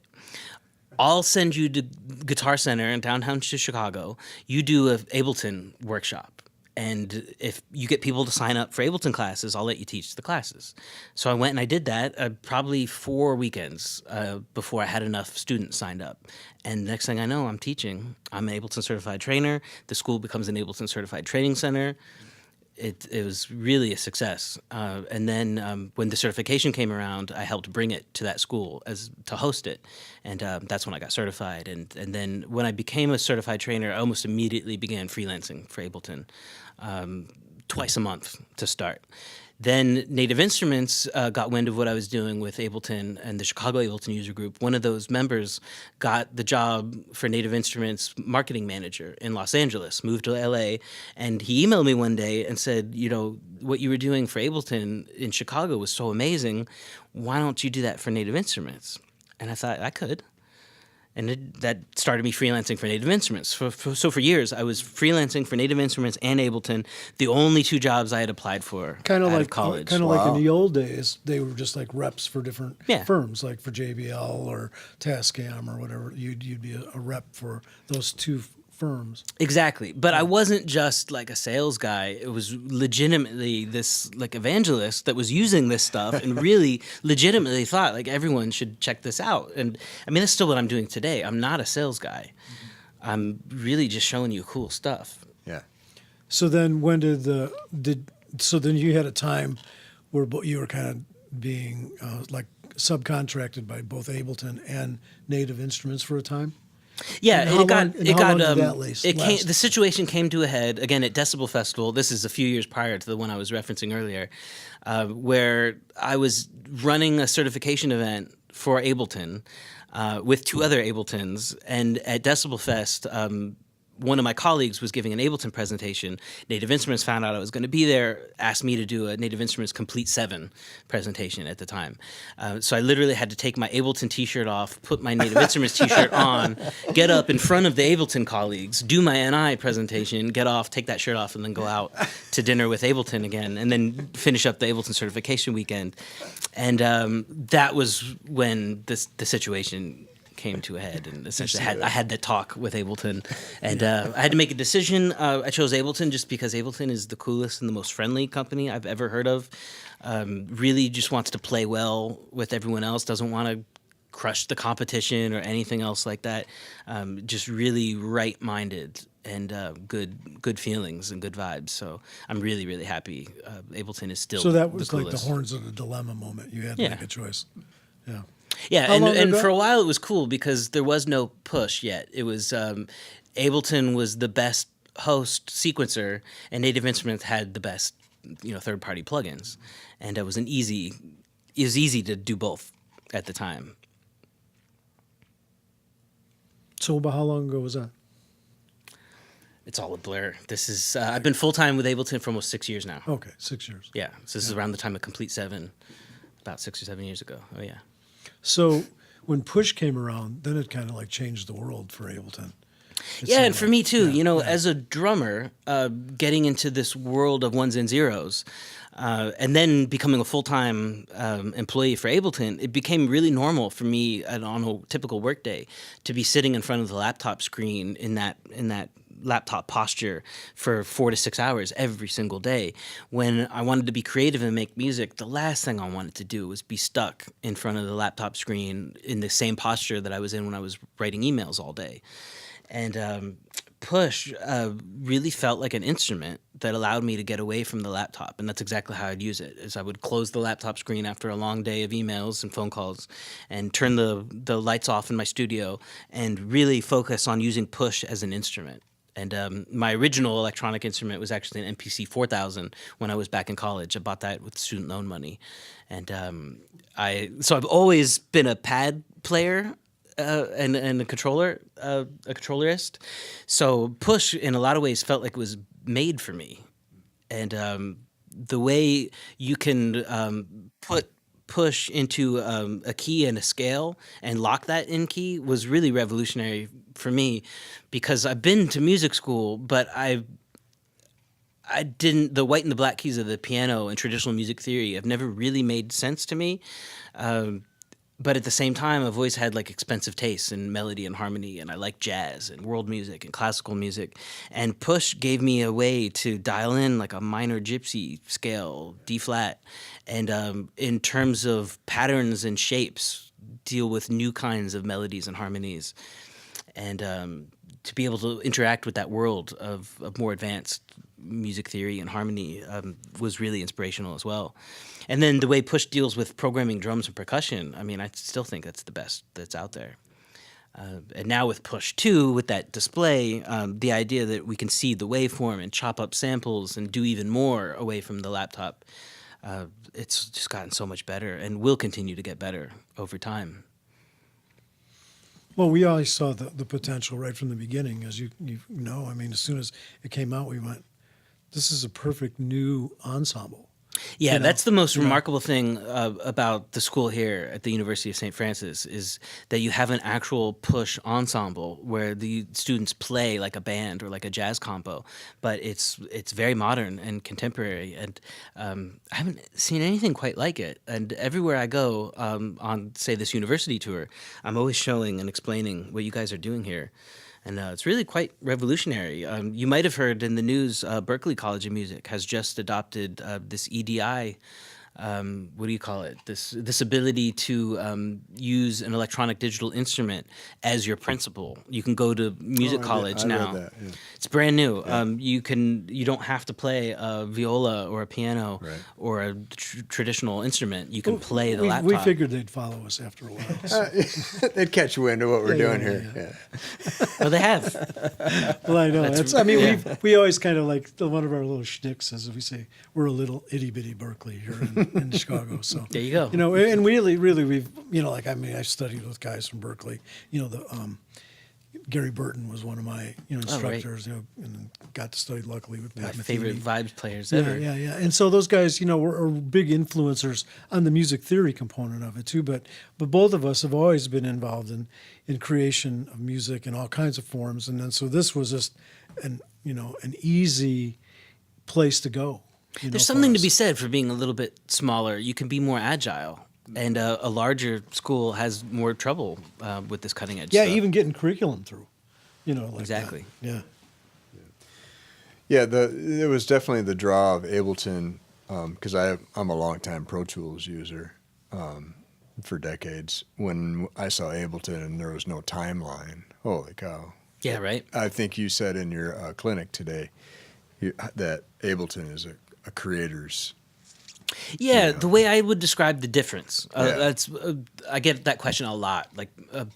I'll send you to Guitar Center in downtown Chicago. You do an Ableton workshop. And if you get people to sign up for Ableton classes, I'll let you teach the classes. So I went and I did that probably 4 weekends before I had enough students signed up. And next thing I know, I'm teaching. I'm an Ableton Certified Trainer. The school becomes an Ableton Certified Training Center. It was really a success. And then when the certification came around, I helped bring it to that school to host it. And that's when I got certified. And then when I became a certified trainer, I almost immediately began freelancing for Ableton, twice a month to start. Then Native Instruments got wind of what I was doing with Ableton and the Chicago Ableton User Group. One of those members got the job for Native Instruments marketing manager in Los Angeles, moved to LA, and he emailed me one day and said, what you were doing for Ableton in Chicago was so amazing. Why don't you do that for Native Instruments? And I thought I could. And that started me freelancing for Native Instruments. So for years, I was freelancing for Native Instruments and Ableton, the only 2 jobs I had applied for out of college. Kind of like in the old days, they were just like reps for different firms, like for JBL or Tascam or whatever. You'd be a rep for those 2 firms. Exactly. But I wasn't just like a sales guy. It was legitimately this like evangelist that was using this stuff and really legitimately thought like everyone should check this out. And I mean, that's still what I'm doing today. I'm not a sales guy. I'm really just showing you cool stuff. Yeah. So then when so then you had a time where you were kind of being like subcontracted by both Ableton and Native Instruments for a time? Yeah, the situation came to a head again at Decibel Festival. This is a few years prior to the one I was referencing earlier, where I was running a certification event for Ableton with 2 other Abletons, and at Decibel Fest, one of my colleagues was giving an Ableton presentation. Native Instruments found out I was going to be there, asked me to do a Native Instruments Complete 7 presentation at the time. So I literally had to take my Ableton t-shirt off, put my Native Instruments t-shirt on, get up in front of the Ableton colleagues, do my NI presentation, get off, take that shirt off, and then go out to dinner with Ableton again, and then finish up the Ableton certification weekend. And that was when the situation came to a head, and essentially I had that talk with Ableton, and I had to make a decision. I chose Ableton just because Ableton is the coolest and the most friendly company I've ever heard of. Really just wants to play well with everyone else, doesn't want to crush the competition or anything else like that. Just really right-minded and good feelings and good vibes. So I'm really, really happy. Ableton is still So that was the like the coolest. horns of the dilemma moment. You had to make a choice. Yeah. Yeah, How long and ago? for a while it was cool because there was no push yet. It was Ableton was the best host sequencer, and Native Instruments had the best, third-party plugins, and it was easy to do both at the time. So about how long ago was that? It's all a blur. This is I've been full-time with Ableton for almost 6 years now. Okay, 6 years. Yeah, so this is around the time of Complete 7, about 6 or 7 years ago. Oh yeah. So when Push came around, then it kind of like changed the world for Ableton. Yeah, and for me too. As a drummer, getting into this world of ones and zeros, and then becoming a full-time employee for Ableton, it became really normal for me on a typical workday to be sitting in front of the laptop screen in that laptop posture for 4 to 6 hours every single day. When I wanted to be creative and make music, the last thing I wanted to do was be stuck in front of the laptop screen in the same posture that I was in when I was writing emails all day. And Push really felt like an instrument that allowed me to get away from the laptop, and that's exactly how I'd use it. Is I would close the laptop screen after a long day of emails and phone calls, and turn the lights off in my studio, and really focus on using Push as an instrument. And my original electronic instrument was actually an MPC 4000 when I was back in college. I bought that with student loan money, and so I've always been a pad player. And a controllerist. So Push, in a lot of ways, felt like it was made for me. And the way you can put Push into a key and a scale and lock that in key was really revolutionary for me, because I've been to music school, but I didn't. The white and the black keys of the piano and traditional music theory have never really made sense to me. But at the same time, I've always had like expensive tastes in melody and harmony, and I like jazz and world music and classical music. And Push gave me a way to dial in like a minor gypsy scale, D flat, and in terms of patterns and shapes, deal with new kinds of melodies and harmonies, and to be able to interact with that world of more advanced music theory and harmony was really inspirational as well. And then the way Push deals with programming drums and percussion, I mean, I still think that's the best that's out there. And now with Push 2, with that display, the idea that we can see the waveform and chop up samples and do even more away from the laptop, it's just gotten so much better and will continue to get better over time. Well, we always saw the potential right from the beginning, as you know. I mean, as soon as it came out, we went, this is a perfect new ensemble. Yeah, that's the most remarkable thing about the school here at the University of St. Francis, is that you have an actual Push ensemble where the students play like a band or like a jazz combo, but it's very modern and contemporary, and I haven't seen anything quite like it. And everywhere I go on, say, this university tour, I'm always showing and explaining what you guys are doing here. And it's really quite revolutionary. You might have heard in the news, Berklee College of Music has just adopted this EDI, what do you call it? This ability to use an electronic digital instrument as your principal. You can go to music college now. I read that, yeah. It's brand new. Yeah. You don't have to play a viola or a piano or a traditional instrument. You can play the laptop. We figured they'd follow us after a while. So. They'd catch wind of what we're doing here. Yeah. Well, they have. Well, I know. We always kind of like, one of our little shticks is we say we're a little itty bitty Berklee here in Chicago. So There you go. And really we've I studied with guys from Berklee. Gary Burton was one of my instructors. And got to study luckily with Pat My Metheny. favorite vibes players ever. Yeah. And so those guys, are big influencers on the music theory component of it too. But both of us have always been involved in creation of music in all kinds of forms. And then so this was just an easy place to go. There's something to be said for being a little bit smaller. You can be more agile. And a larger school has more trouble with this cutting edge stuff. Even getting curriculum through. Exactly. That. Yeah, it was definitely the draw of Ableton, because I'm a longtime Pro Tools user for decades. When I saw Ableton and there was no timeline, holy cow. Yeah, right. I think you said in your clinic today that Ableton is a creator's Yeah, Yeah. the way I would describe the difference. Yeah. That's I get that question a lot. Like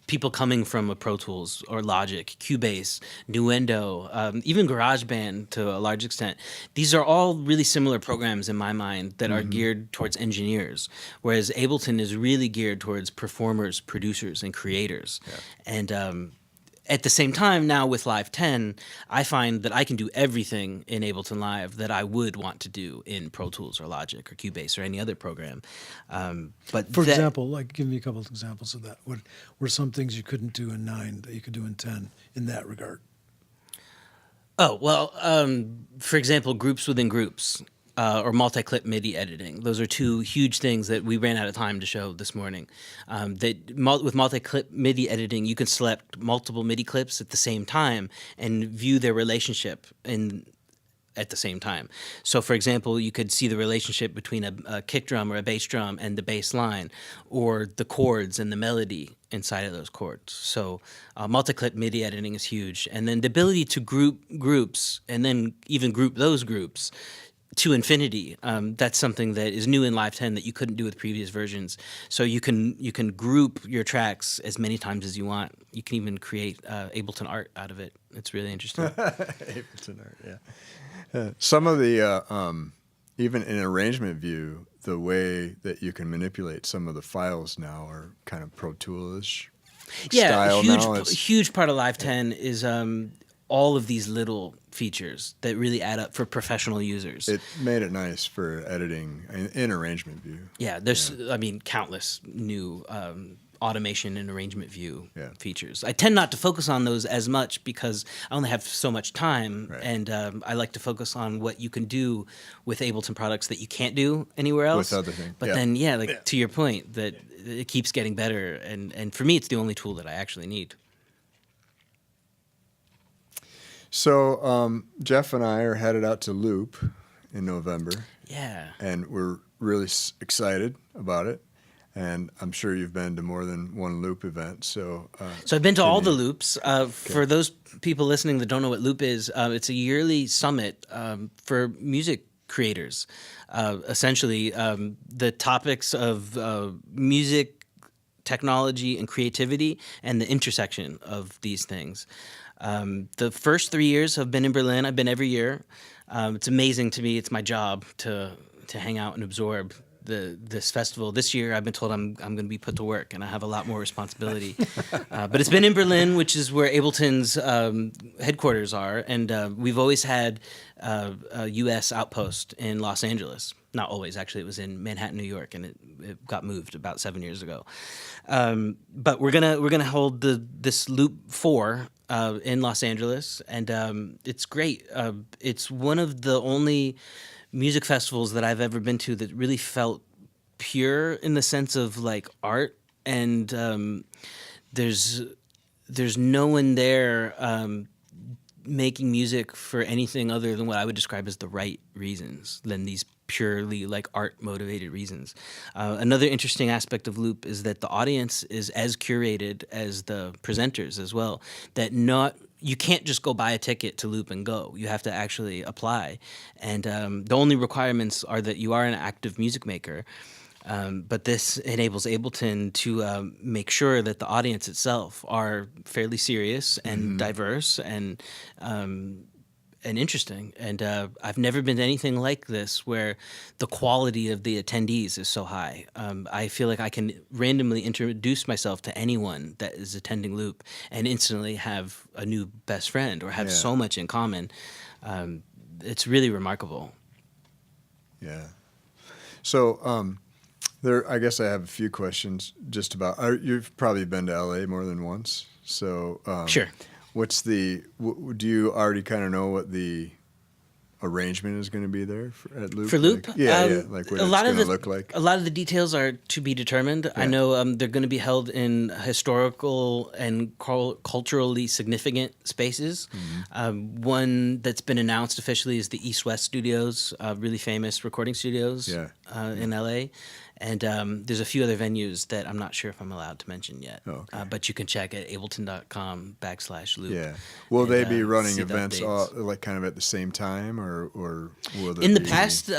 people coming from a Pro Tools or Logic, Cubase, Nuendo, even GarageBand to a large extent. These are all really similar programs in my mind that are geared towards engineers, whereas Ableton is really geared towards performers, producers, and creators. And at the same time, now with Live 10, I find that I can do everything in Ableton Live that I would want to do in Pro Tools or Logic or Cubase or any other program. But For example, like give me a couple of examples of that. What were some things you couldn't do in 9 that you could do in 10 in that regard? Oh, well, for example, groups within groups or multi-clip MIDI editing. Those are two huge things that we ran out of time to show this morning. With multi-clip MIDI editing, you can select multiple MIDI clips at the same time and view their relationship at the same time. So, for example, you could see the relationship between a kick drum or a bass drum and the bass line, or the chords and the melody inside of those chords. So multi-clip MIDI editing is huge. And then the ability to group groups and then even group those groups to infinity. That's something that is new in Live 10 that you couldn't do with previous versions. So you can group your tracks as many times as you want. You can even create Ableton art out of it. It's really interesting. Ableton art, yeah. Some of the even in arrangement view, the way that you can manipulate some of the files now are kind of Pro Tool-ish style now. A huge part of Live 10 is all of these little features that really add up for professional users. It made it nice for editing in arrangement view. Yeah, there's, I mean, countless new automation and arrangement view features. I tend not to focus on those as much because I only have so much time, and I like to focus on what you can do with Ableton products that you can't do anywhere else. With other things. But then, to your point, that it keeps getting better, and for me, it's the only tool that I actually need. So Jeff and I are headed out to Loop in November. Yeah. And we're really excited about it. And I'm sure you've been to more than one Loop event. So I've been to all the Loops. For those people listening that don't know what Loop is, it's a yearly summit for music creators. Essentially, the topics of music, technology, and creativity, and the intersection of these things. The first 3 years have been in Berlin. I've been every year. It's amazing to me. It's my job to hang out and absorb this festival. This year, I've been told I'm going to be put to work, and I have a lot more responsibility. But it's been in Berlin, which is where Ableton's headquarters are, and we've always had a U.S. outpost in Los Angeles. Not always, actually. It was in Manhattan, New York, and it got moved about 7 years ago. But we're gonna hold this Loop 4 in Los Angeles, and it's great. It's one of the only music festivals that I've ever been to that really felt pure in the sense of like art, and there's no one there making music for anything other than what I would describe as the right reasons, than these purely like art motivated reasons. Another interesting aspect of Loop is that the audience is as curated as the presenters as well. That you can't just go buy a ticket to Loop and go. You have to actually apply, and the only requirements are that you are an active music maker. But this enables Ableton to make sure that the audience itself are fairly serious and diverse and interesting. And I've never been to anything like this where the quality of the attendees is so high. I feel like I can randomly introduce myself to anyone that is attending Loop and instantly have a new best friend or have so much in common. It's really remarkable. Yeah. So I guess I have a few questions just about. You've probably been to LA more than once, so Sure. Do you already kind of know what the arrangement is going to be there at Loop? For Loop? Like what it's going to look like? A lot of the details are to be determined. Yeah. I know they're going to be held in historical and culturally significant spaces. Mm-hmm. One that's been announced officially is the East West Studios, really famous recording studios in LA. And there's a few other venues that I'm not sure if I'm allowed to mention yet. Oh, okay. But you can check at ableton.com/loop. Yeah. Will they be running events all, like kind of at the same time, or will there in the past,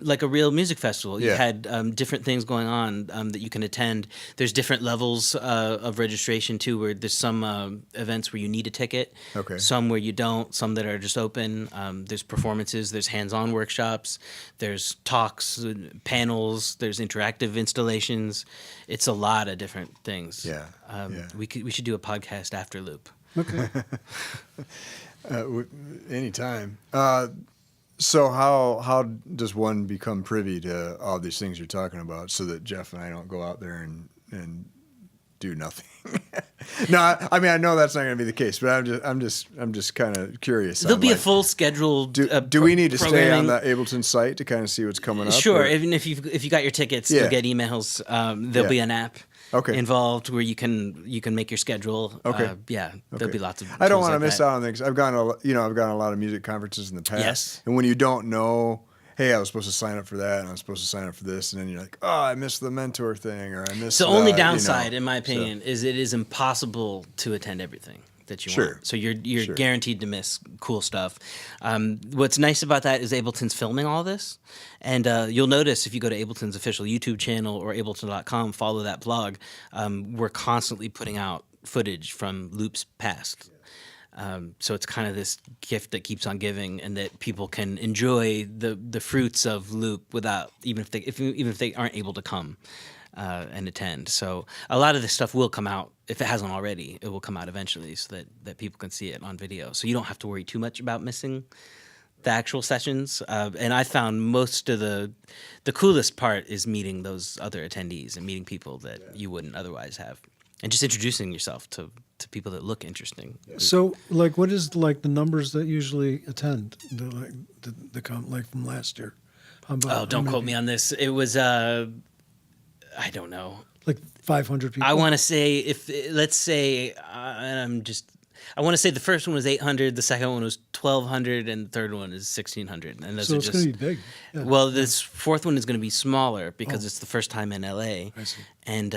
like a real music festival. You Yeah. had different things going on that you can attend. There's different levels of registration too, where there's some events where you need a ticket, Okay. some where you don't, some that are just open. There's performances, there's hands-on workshops, there's talks, panels, there's interactive installations. It's a lot of different things. Yeah, yeah. We should do a podcast after Loop. Okay. Anytime. So how does one become privy to all these things you're talking about, so that Jeff and I don't go out there and do nothing? No, I mean, I know that's not going to be the case, but I'm just kind of curious. There'll on, be a like, full schedule. Do we need to stay on programming. the Ableton site to kind of see what's coming up? Sure. or- Even if you got your tickets, Yeah. you'll get emails. There'll be Yeah. an app Okay. involved where you can make your schedule. Okay. There'll Okay. be lots of. I don't tools want to like miss that. out on things. I've gone to a lot of music conferences in the past. Yes. And when you don't know, hey, I was supposed to sign up for that, and I was supposed to sign up for this, and then you're like, oh, I missed the mentor thing, or I missed. The only you know, downside, in my so- opinion, is it is impossible to attend everything that you Sure. want. So you're Sure. guaranteed to miss cool stuff. What's nice about that is Ableton's filming all this, and you'll notice if you go to Ableton's official YouTube channel or Ableton.com, follow that blog. We're constantly putting out footage from loops past. So it's kind of this gift that keeps on giving, and that people can enjoy the fruits of Loop without even if they aren't able to come and attend. So a lot of this stuff will come out. If it hasn't already, it will come out eventually, so that people can see it on video. So you don't have to worry too much about missing the actual sessions. And I found most of the coolest part is meeting those other attendees and meeting people that you wouldn't otherwise have, and just introducing yourself to people that look interesting. So, like, what is like the numbers that usually attend? The count, like from last year. How about, Oh, don't quote me on this. It was I don't know. Like 500 people. I want to say let's say I want to say the first one was 800, the second one was 1200, and the third one is 1600. And those So are it's just going to be big. Yeah. Well, this fourth one is going to be smaller because it's the first time in LA. I see. And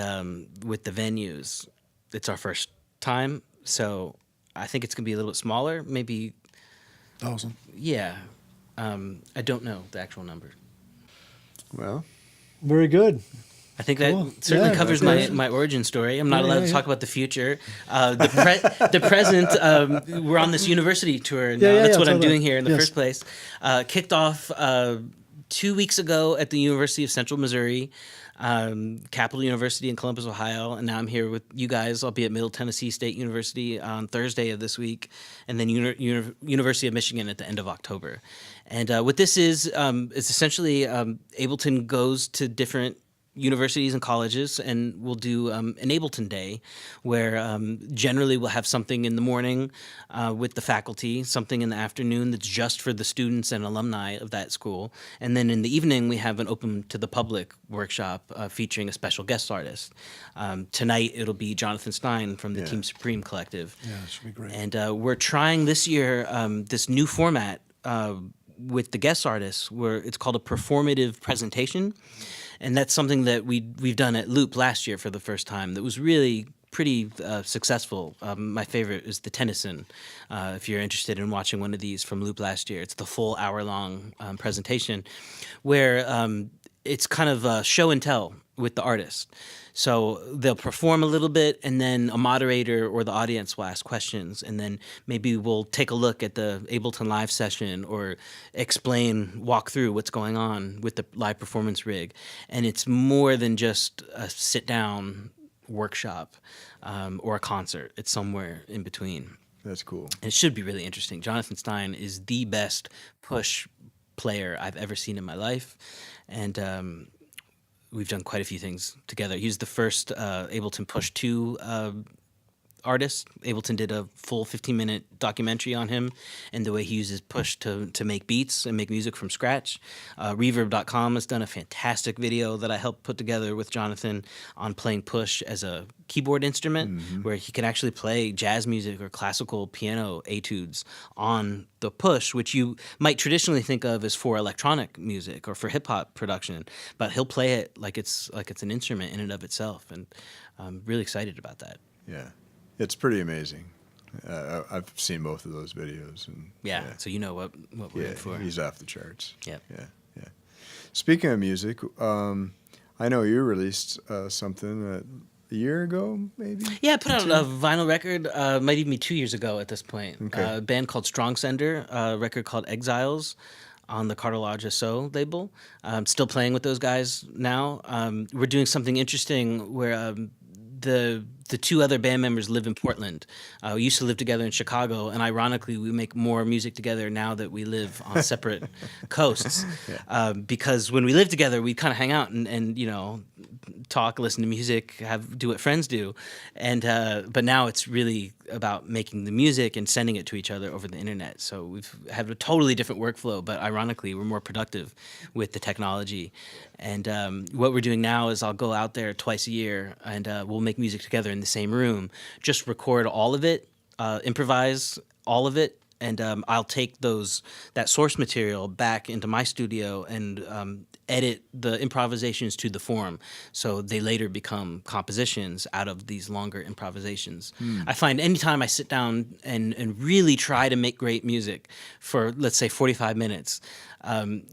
with the venues, it's our first time, so I think it's going to be a little bit smaller, maybe. 1,000. Yeah. I don't know the actual number. Well, Very good. I think Cool. that certainly Yeah, covers that's my origin story. I'm not Yeah, allowed yeah, to talk about the future. The present, we're on this university tour now. Yeah, That's yeah, what I'm tell doing that. here in the Yes. first place. Kicked off 2 weeks ago at the University of Central Missouri, Capital University in Columbus, Ohio, and now I'm here with you guys. I'll be at Middle Tennessee State University on Thursday of this week, and then University of Michigan at the end of October. And what this is essentially Ableton goes to different universities and colleges, and we'll do an Ableton Day, where generally we'll have something in the morning with the faculty, something in the afternoon that's just for the students and alumni of that school, and then in the evening we have an open to the public workshop featuring a special guest artist. Tonight it'll be Jnthn Stein from the Team Supreme Collective. Yeah, it should be great. And we're trying this year this new format with the guest artists, where it's called a performative presentation. And that's something that we've done at Loop last year for the first time. That was really pretty successful. My favorite is the Tennyson. If you're interested in watching one of these from Loop last year, it's the full hour-long presentation, where it's kind of a show and tell with the artist. So they'll perform a little bit, and then a moderator or the audience will ask questions, and then maybe we'll take a look at the Ableton Live session or walk through what's going on with the live performance rig. And it's more than just a sit-down workshop or a concert. It's somewhere in between. that's cool. And it should be really interesting. Jnthn Stein is the best push player I've ever seen in my life, and we've done quite a few things together. He's the first Ableton Push 2 artist. Ableton did a full 15-minute documentary on him and the way he uses Push to make beats and make music from scratch. Reverb.com has done a fantastic video that I helped put together with Jnthn on playing Push as a keyboard instrument, where he can actually play jazz music or classical piano etudes on the Push, which you might traditionally think of as for electronic music or for hip-hop production, but he'll play it like it's an instrument in and of itself, and I'm really excited about that. Yeah, it's pretty amazing. I've seen both of those videos, and Yeah, so you know what we're in for. he's off the charts. Yep. Yeah, yeah. Speaking of music, I know you released something a year ago, maybe? Yeah, I put out a vinyl record, might even be 2 years ago at this point. Okay. A band called Strong Sender, a record called Exiles on the Cartilage So label. I'm still playing with those guys now. We're doing something interesting where the two other band members live in Portland. We used to live together in Chicago, and ironically, we make more music together now that we live on separate coasts. Because when we lived together, we'd kind of hang out and talk, listen to music, do what friends do, and but now it's really about making the music and sending it to each other over the internet. So we've had a totally different workflow, but ironically, we're more productive with the technology. And what we're doing now is I'll go out there twice a year, and we'll make music together in the same room, just record all of it, improvise all of it, and I'll take that source material back into my studio and edit the improvisations to the form, so they later become compositions out of these longer improvisations. I find anytime I sit down and really try to make great music for, let's say, 45 minutes,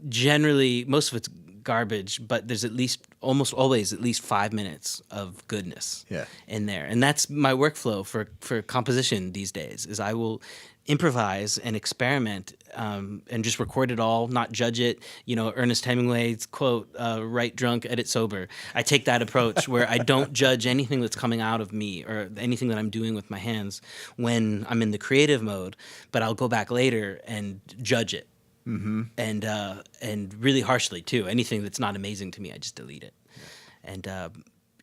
generally most of it's garbage, but there's almost always at least 5 minutes of goodness in there. And that's my workflow for composition these days, is I will improvise and experiment and just record it all, not judge it. Ernest Hemingway's quote, write drunk, edit sober. I take that approach where I don't judge anything that's coming out of me or anything that I'm doing with my hands when I'm in the creative mode, but I'll go back later and judge it. And really harshly too. Anything that's not amazing to me, I just delete it. And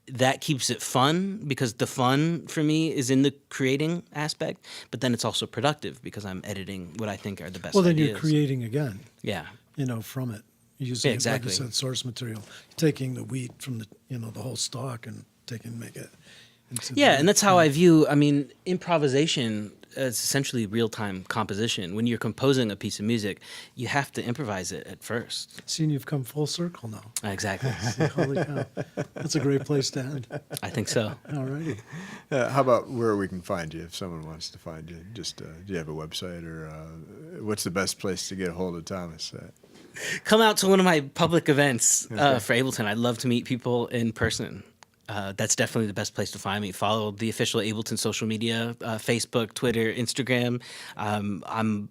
that keeps it fun, because the fun for me is in the creating aspect, but then it's also productive because I'm editing what I think are the best Well, then ideas. you're creating again. Yeah. From it, using it, exactly. like you said, source material, taking the wheat from the whole stalk and make it into. And that's how I view. Improvisation is essentially real-time composition. When you're composing a piece of music, you have to improvise it at first. Seeing you've come full circle now. Exactly. Holy cow. That's a great place to end. I think so. All righty. How about where we can find you if someone wants to find you? Just do you have a website, or what's the best place to get a hold of Thomas at? Come out to one of my public events for Ableton. I'd love to meet people in person. That's definitely the best place to find me. Follow the official Ableton social media, Facebook, Twitter, Instagram. I'm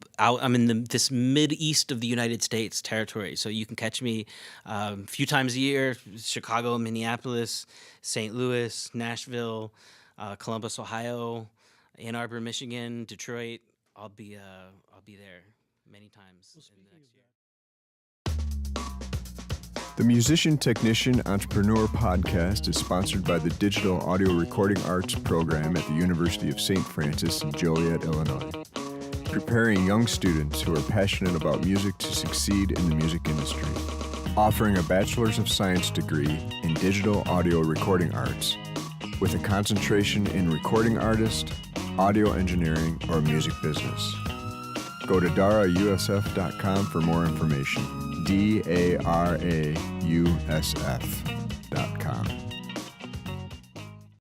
in this mid-east of the United States territory, so you can catch me a few times a year: Chicago, Minneapolis, St. Louis, Nashville, Columbus, Ohio, Ann Arbor, Michigan, Detroit. I'll be there many times in the next year. The Musician Technician Entrepreneur Podcast is sponsored by the Digital Audio Recording Arts program at the University of St. Francis in Joliet, Illinois, preparing young students who are passionate about music to succeed in the music industry. Offering a Bachelor's of Science degree in Digital Audio Recording Arts with a concentration in recording artist, audio engineering, or music business. Go to darausf.com for more information. DARAUSF.com.